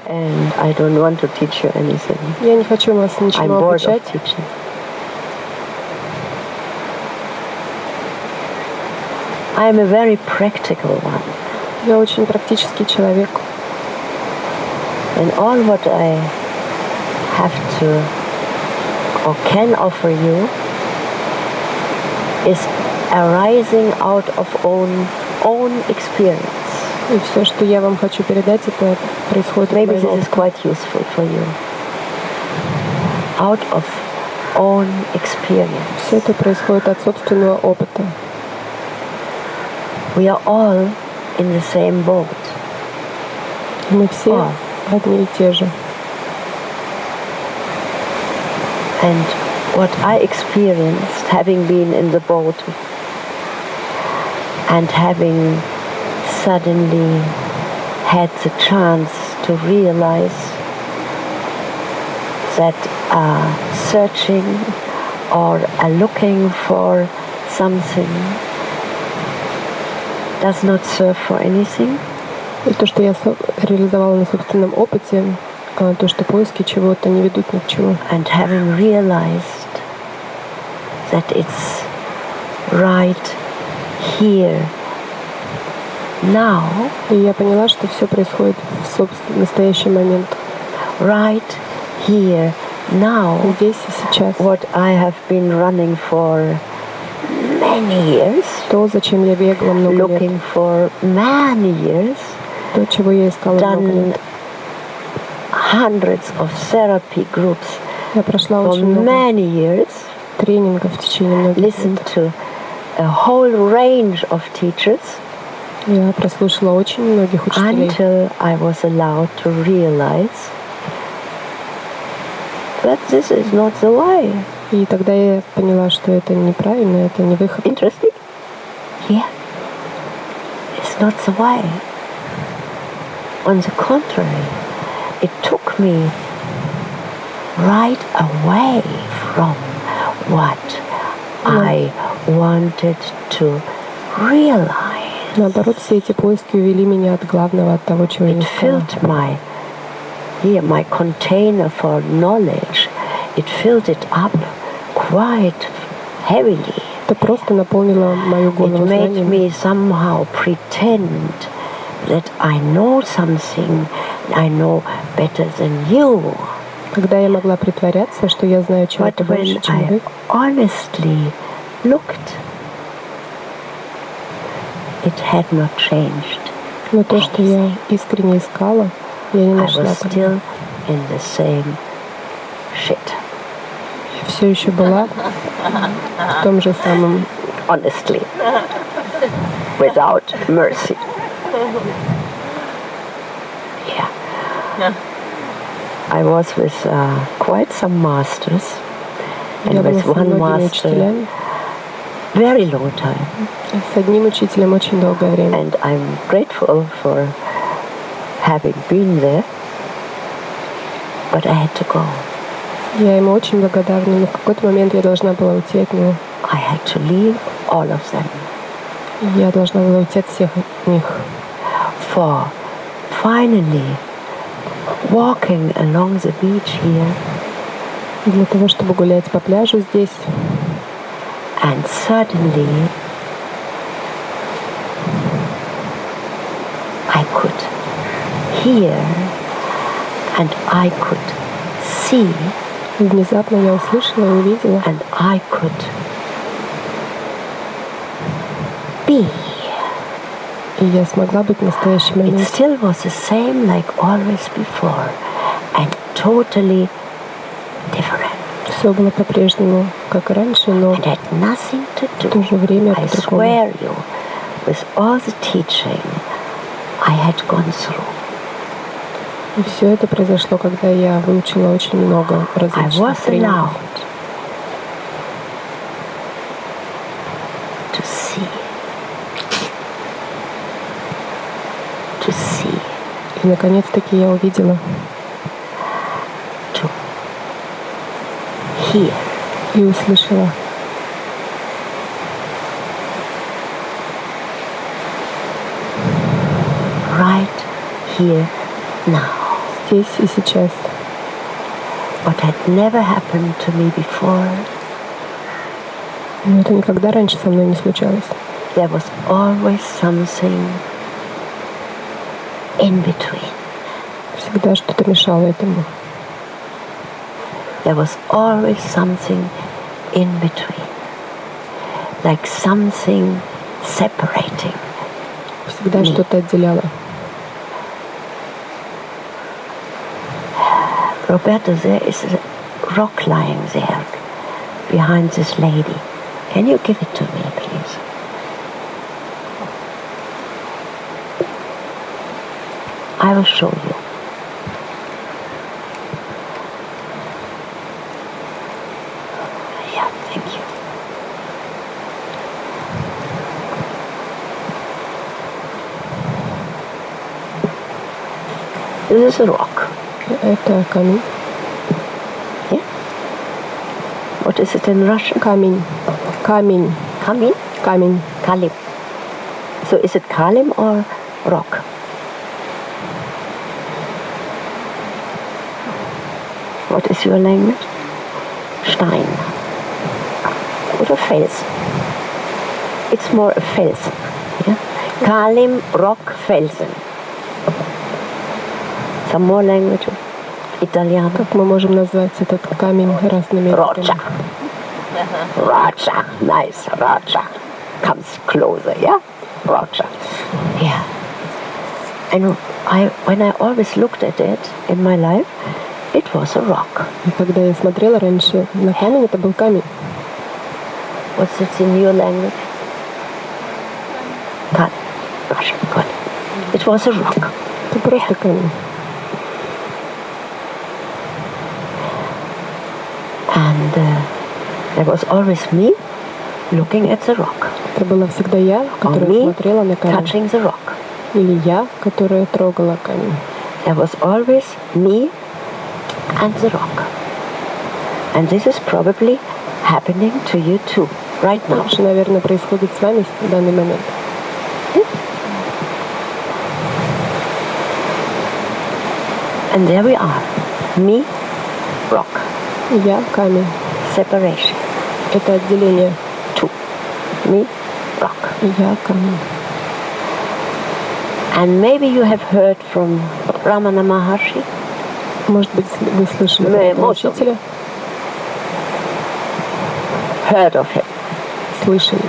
And I don't want to teach you anything. Я не хочу вас ничему обучать. I'm bored of teaching. I'm a very practical one. Я очень практический человек. And all what I have to or can offer you is arising out of own experience. И все, что я вам хочу передать, это происходит от Maybe моего this is quite useful for you. Out of own experience. Все это происходит от собственного опыта. We are all in the same boat. Мы все одни и те же. And what I experienced, having been in the boat and having suddenly had the chance to realize that searching or looking for something does not serve for anything. И то, что я реализовала на собственном опыте, то, что поиски чего-то не ведут ни к чему. And having realized that it's right here, now. И я поняла, что все происходит в настоящий момент. Right here, now. Здесь и сейчас. What I have been running for many years. То, зачем я бегала много лет. Looking for many years. То, чего я искала много лет. Hundreds of therapy groups я прошла for очень много many years. Тренингов в течение многих лет. Listened to a whole range of teachers. Я прослушала очень многих учителей. Until I was allowed to realize that this is not the way. И тогда я поняла, что это неправильно, это не выход. Interesting? Yeah. It's not the way. On the contrary, it took me right away from what I wanted to realize. Наоборот, все эти поиски увели меня от главного, от того, чего я искала. It filled my container for knowledge. It filled it up quite heavily. Это просто наполнило мою голову знанием. It made me somehow pretend that I know something, I know better than you. Когда я могла притворяться, что я знаю чего-то больше, чем вы. Honestly looked, it had not changed. Но то, что я искренне искала, я не нашла. I was still in the same shit. Я все еще была в том же самом. Honestly, without mercy. Yeah. I was with quite some masters, and with one master very long time. С одним учителем очень долгое время. And I'm grateful for having been there, but I had to go. Я ему очень благодарна, но в какой-то момент я должна была уйти от него. I had to leave all of them. Я должна была уйти от всех них. For finally walking along the beach here. Для того, чтобы гулять по пляжу здесь. And suddenly I could hear and I could see. Внезапно я услышала и увидела. And I could be. И я смогла быть в настоящий момент. It still was the same like always before, and totally different. Все было по-прежнему, как и раньше, но and had nothing to do. В то же время I по-другому. swear you, with all the teaching I had gone through. И все это произошло, когда я выучила очень много различных тренингов. И наконец-таки я увидела. To hear. И услышала. Right here now. здесь и сейчас. What had never happened to me before. Но это никогда раньше со мной не случалось. There was always something in between. Всегда что-то мешало этому. There was always something in between. Like something separating. Всегда что-то отделяло. Roberto, there is a rock lying there behind this lady. Can you give it to me, please? I will show you. Yeah, thank you. This is a rock. Это камень. Yeah? What is it in Russian? Камень. Камень. Kamin? Камень. Kalim. So is it kalim or rock? What is your language? Stein. Oder Fels. It's more a Fels. Yeah? Kalim, rock, Felsen. Some more languages. Italiano. Как мы можем назвать этот камень разными Roccia. языками? Roccia. Nice. Roccia. Comes closer, yeah? Roccia. Yeah. And when I always looked at it in my life, it was a rock. И когда я смотрела раньше на камень, это был камень. What's it in your language? Kal. Russian. Good. It was a rock. Это просто камень. And there was always me looking at the rock. Это была всегда я, Or которая me смотрела на камень. touching the rock. Или я, которая трогала камень. There was always me and the rock. And this is probably happening to you too, right now. Также, наверное, происходит с вами в данный момент. And there we are. Me, rock. Я камень. Separation. Это отделение. Two. Me, rock. Я камень. And maybe you have heard from Ramana Maharshi. Может быть, вы слышали про этого учителя? Heard of him. Слышали.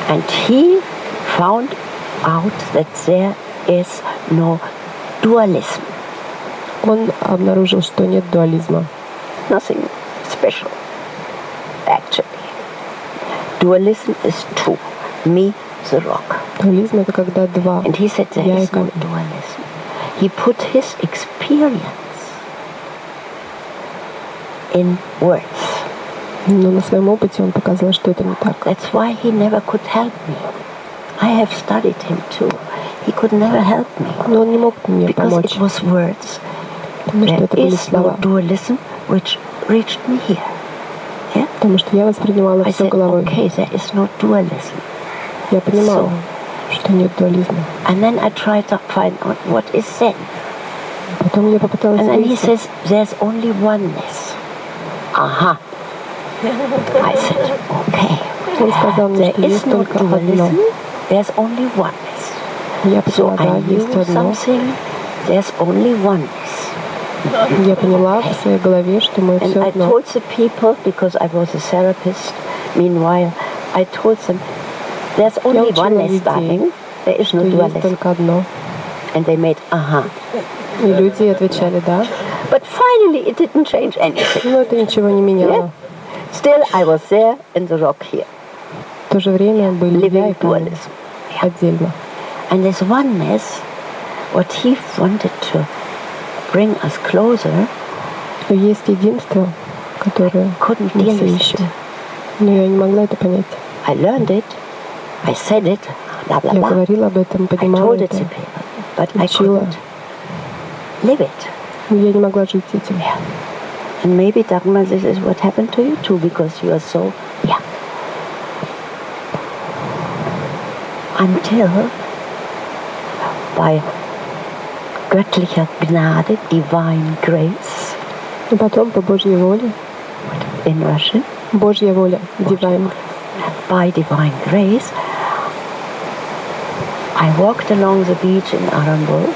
And he found out that there is no dualism. Он обнаружил, что нет дуализма. Nothing special, actually. Dualism is two. Me, the rock. Дуализм — это когда два. And he said there Я и is no камень. dualism. He put his experience in words. Но на своем опыте он показал, что это не так. That's why he never could help me. I have studied him too. He could never help me. Но он не мог мне Because помочь, it was words. потому что There это были is no слова. dualism which reached me here. Yeah? Потому что я воспринимала I все said, головой. okay, there is no dualism. Я понимала, что нет дуализма. And then I tried to find out what is Zen. Потом я попыталась And then he выяснить. says, there's only oneness. Aha. I said, okay. Он сказал мне, There что is есть no только одно. dualism, there's only oneness. Я So поняла, да, I knew есть одно. something, there's only oneness. Я поняла в своей голове, что мы And все I одно. told the people, because I was a therapist, meanwhile, I told them, there's only учила oneness, людей, darling. There is no Что есть dualism. только одно. And they made, aha. И люди отвечали, да. But finally, it didn't change anything. Но это ничего не меняло. Still, I was there in the rock here, В то же время были я living и камень dualism. отдельно. And this oneness, what he wanted to bring us closer, Но есть единство, которое couldn't мы deal все with it. ищем. Но я не могла это понять. I learned it, I said it, blah, blah, Я blah. говорила об этом, I понимала told it это, to people, but I учила. couldn't live it. Но я не могла жить этим. And maybe, Dagmar, this is what happened to you too, because you are so, yeah. Until by göttlicher Gnade, divine grace. И потом по Божьей воле, In Russian, Божья воля, divine. by divine grace, I walked along the beach in Arambol.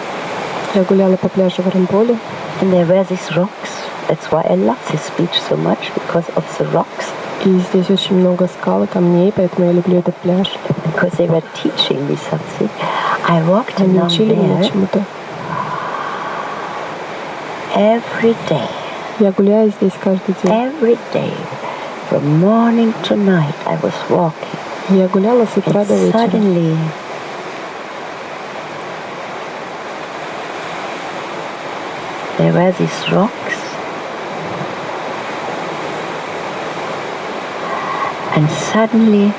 Я гуляла по пляжу в Арамболе, And there were these rocks. That's why I love this beach so much, because of the rocks. и здесь очень много скал и камней, поэтому я люблю этот пляж. Because they were teaching me something. I walked Они along учили меня there чему-то. every day. Я гуляю здесь каждый день. Every day. From morning to night I was walking. Я гуляла с утра до And вечера. suddenly there were these rocks. And suddenly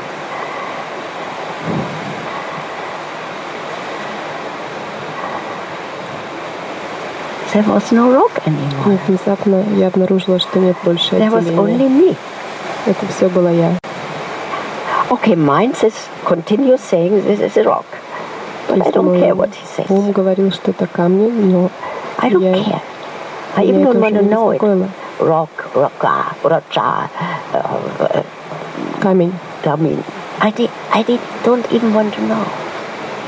there was no rock И anymore. внезапно я обнаружила, что нет больше There was отделения. only me. Это все была я. Okay, mind says, continues saying this is a rock. But I Если don't мой care what he says. ум говорил, что это камни, но I don't я, care. I меня even это don't уже want to не know it. беспокоило. Rock, rocka, rocha, Камень. I mean, don't even want to know.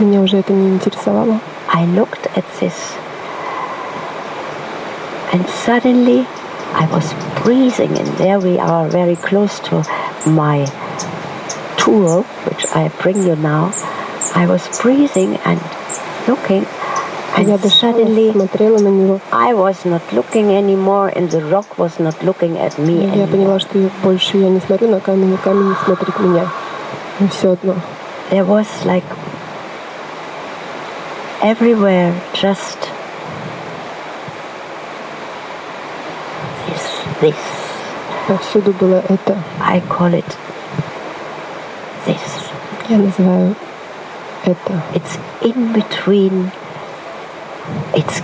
Меня уже это не интересовало. I looked at this, and suddenly I was breathing, and there we are very close to my tour, which I bring you now. I was breathing and looking, Я and дышала, suddenly смотрела на него. I was not looking anymore, and the rock was not looking at me И я anymore. поняла, что больше я не смотрю на камень, и камень не смотрит меня. И все одно. There was like everywhere just this. Повсюду было это. I call it this. Я называю это. It's in between. It's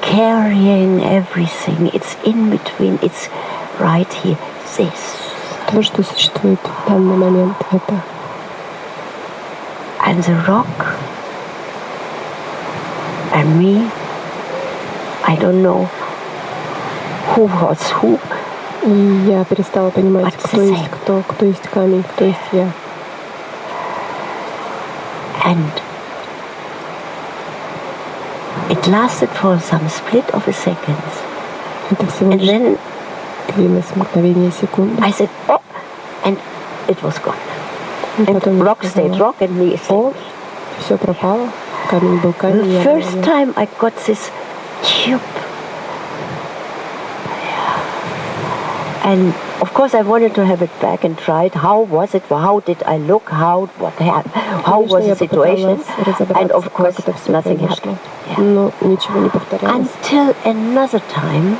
carrying everything. It's in between. It's right here. This. То, что существует в данный момент, это. And the rock and me, I don't know who was who. И я перестала понимать, But кто the есть same. кто есть камень, кто есть я. And it lasted for some split of a second. Это всего And лишь then длилось мгновение секунды. I said, oh, and it was gone. И And потом я rock stayed сказала, rock and me stayed о, me. все пропало. Камень был камень, The я была first я. time I got this tube. And of course I wanted to have it back and try it. How was it? How did I look? How Конечно, was я the situation? попыталась разобраться, And of course как это все nothing произошло. happened. Yeah. Но ничего не повторялось. Until another time,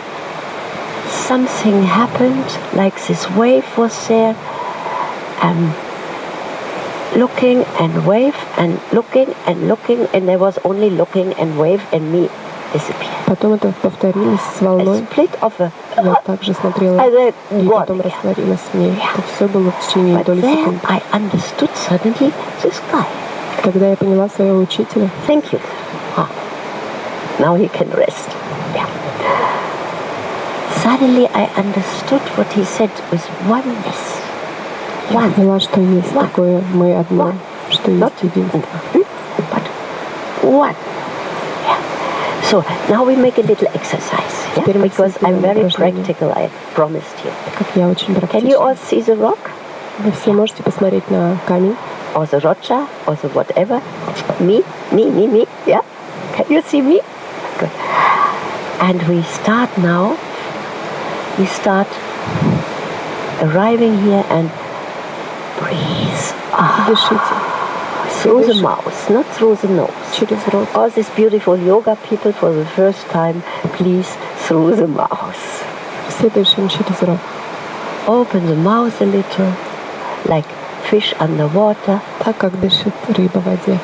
something happened, like this wave was there, looking and wave and looking, and there was only looking and wave, and me disappeared. Потом это повторилось с A волной. split of a... Я также смотрела, And then и gone потом again. растворилась в ней. Это все было в течение But доли then секунды. I understood suddenly this guy. Когда я поняла своего учителя, Thank you. Ah, now he can rest. Yeah. Suddenly I understood what he said was oneness. я One. поняла, что есть One. такое мы одно, One. что Not есть единство. but one. Yeah. So now we make a little exercise. Yeah? Теперь мы Because I'm сделаем very упражнение. practical, I promised you. Как я очень Can you all практична. see the rock? Вы все можете посмотреть на камень, Or the rocha? Or the whatever? Me? Yeah? Can you see me? Good. And we start now. We start arriving here and breathe. дышите Through the mouth, not through the nose. через рот. All these beautiful yoga people for the first time, please, through the mouth. Все дышим через рот. Open the mouth a little, like fish underwater, Так, как дышит рыба в воде.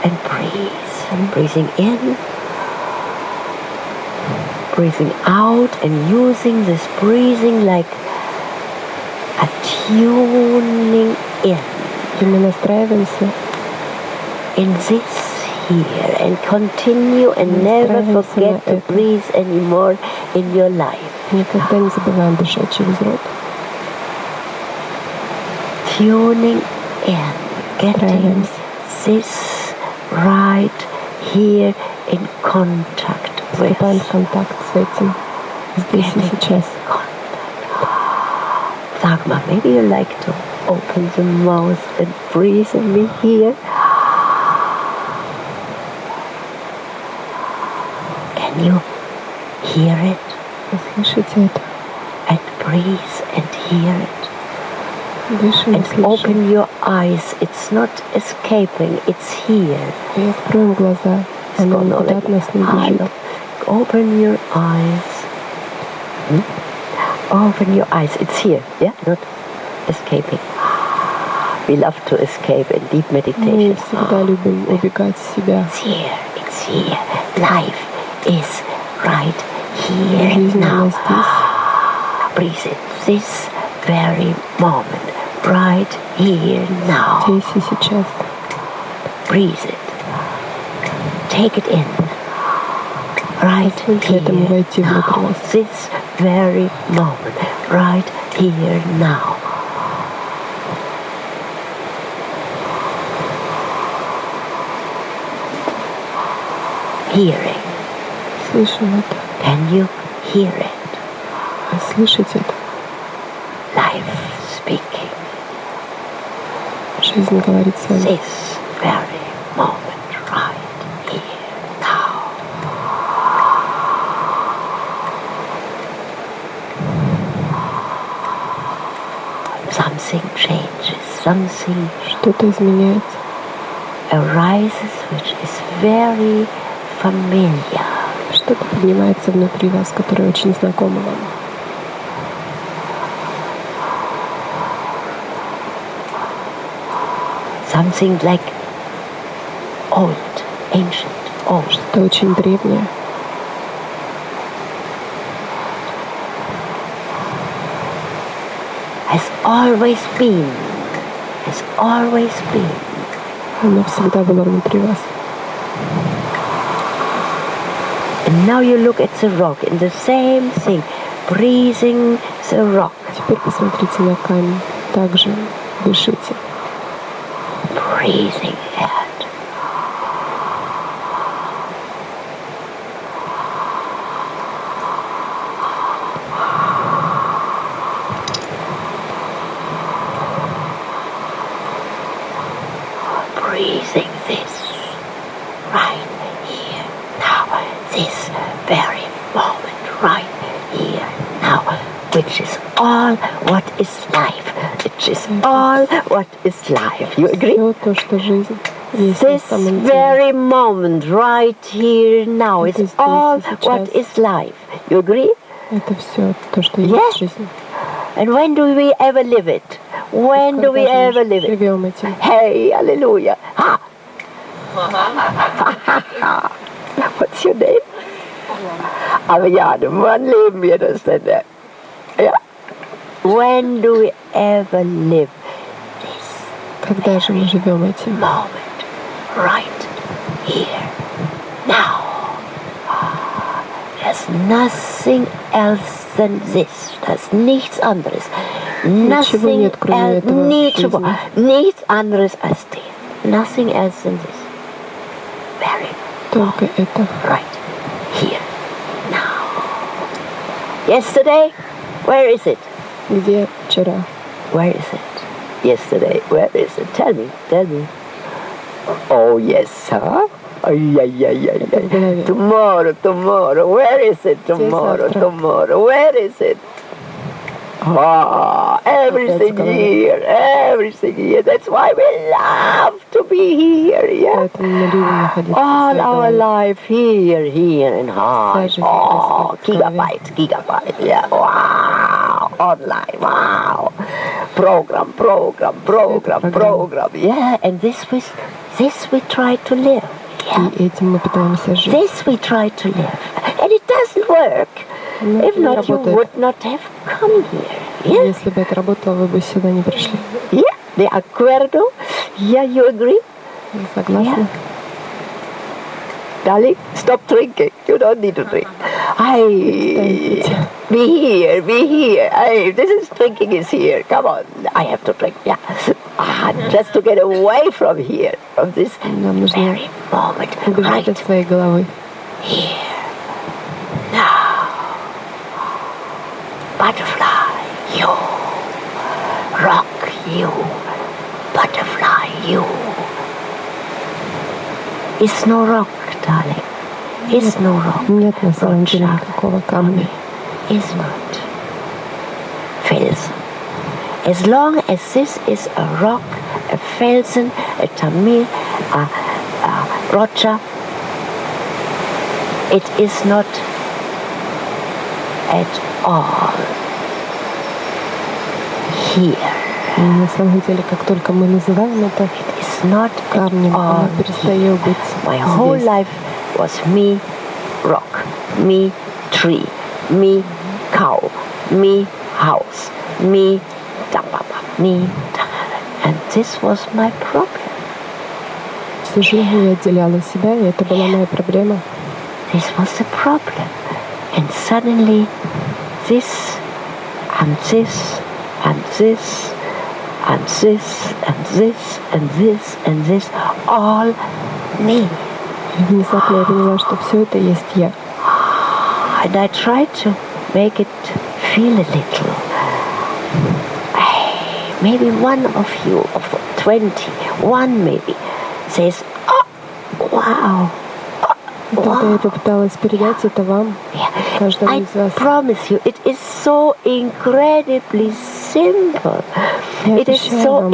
and breathe. And breathing in, breathing out, and using this breathing like a tuning in И мы настраиваемся this here and continue and never forget to breathe anymore in your life. Никогда не забываем дышать через рот. Tuning in, getting this right here in contact with. Вступаем в контакт с этим здесь и сейчас. Dagmar, maybe you like to open the mouth and breathe in me here. Can you hear it? Вы слышите это? And breathe and hear it. Дышим и And слышим. open your eyes. It's not escaping. It's here. И откроем глаза. Оно никуда от нас не бежит. Open your eyes. Open your eyes. It's here. Yeah, not escaping. We love to escape in deep meditation. Мы всегда любим убегать в себя. It's here. It's here. Life is right here Жизнь now. здесь. Breathe it. This very moment. Right here now. Здесь и сейчас. Breathe it. Take it in. Right Позвольте этому here войти внутрь now. вас. This very moment. Right here now. Hearing. Слышим это. Can you hear it? Вы слышите это? Life speaking. Жизнь говорит с вами. This very moment, right here, now. Something changes, something Что-то изменяется. arises which is very familiar. Что-то поднимается внутри вас, которое очень знакомо вам. Something like old, ancient, old. Что-то очень древнее. Has always been. Has always been. Оно всегда было внутри вас. And now you look at the rock in the same thing, breathing the rock. Теперь посмотрите на камень. Также дышите. Breathing it. Breathing this right here now, this very moment right here now, which is all what is life, which is all what is life. You agree? Все то, что жизнь есть на This самом деле. very moment right here now is здесь и all сейчас. what is life. You agree? Это все то, что Yeah. есть жизнь. And when do we ever live it? When do we Когда ever же live it? живем этим? Hey, hallelujah. Ha! What's your name? Aber ja, wann leben wir das denn? Ja. When do we ever live this Когда же мы живем этим? moment? Right here, now. There's nothing else than this. There's nichts anderes. Nothing нет, кроме else. этого в Ничего. жизни. Nichts anderes als dir. Nothing else than this. Very Только это. right here, now. Yesterday, where is it? Где вчера? Where is it? Yesterday, where is it? Tell me, tell me. Oh yes, huh? Это в голове. Tomorrow, tomorrow, where is it? Tomorrow, завтра? tomorrow, where is it? Ah, everything here, everything here. That's why we love to be here, yeah? Поэтому мы любим находиться в All своей our голове. life here and hard. жизнь Oh, происходит в голове. gigabyte, yeah. Wow, online, wow. Program, yeah. And this we try to live. Yeah. И этим мы пытаемся жить. This we try to live. And it doesn't work. Но If это не not, you работает. would not have come here. Yeah? Если бы это работало, вы бы сюда не пришли. Yeah, de acuerdo? Yeah, you agree? Вы согласны? darling, stop drinking. You don't need to drink. Be here, be here. Drinking is here. Come on, I have to drink. Yeah, just to get away from here, from this very moment. Убежать от своей головы. Here, now, butterfly, you, rock, you, butterfly, you. It's no rock, darling. It's no rock. Нет на самом деле никакого камня. It's not. Felsen. As long as this is a rock, a Felsen, a Tamil, a Rocha, it is not at all here. На самом деле, как только мы называем это камнем, оно перестает быть My whole life was me rock, me tree, me cow, me house, me me, and this was my problem. Всю жизнь я отделяла себя, и это была моя проблема. This was the problem. And suddenly this and this and this and this and this and this and this, all me. И внезапно я поняла, что все это есть я. And I tried to make it feel a little. Maybe one of you, of 20, one maybe, says, oh, wow. Тогда я попыталась передать это вам, каждому из вас. I promise you, it is so incredibly simple. It is so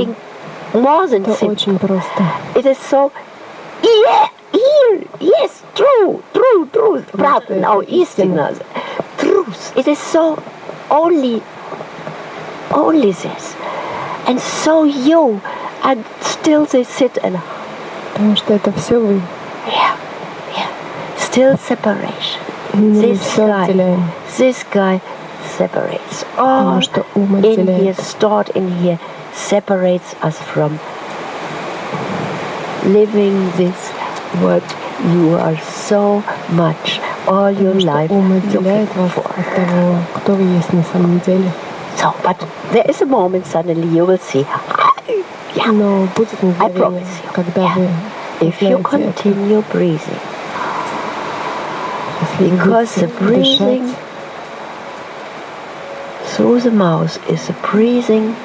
more than simple. Очень просто. It is so, yeah, here, yes, true, правда, now истина, truth. It is so only this. And so you, and still they sit and... Потому что это все вы. Yeah. Still separation. This guy separates. All in here, stored in here, separates us from living this what you are so much all your life looking for. Кто вы есть на самом деле. So, but there is a moment suddenly you will see. Но будет мгновение, когда вы if you continue breathing, because the breathing through the mouth is a breathing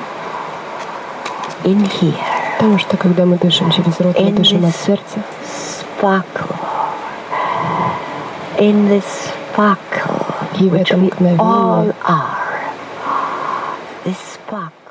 in here. Потому что когда мы дышим через рот, мы дышим от сердца. Sparkle. In this sparkle, и в which этом we мгновении all are. This sparkle.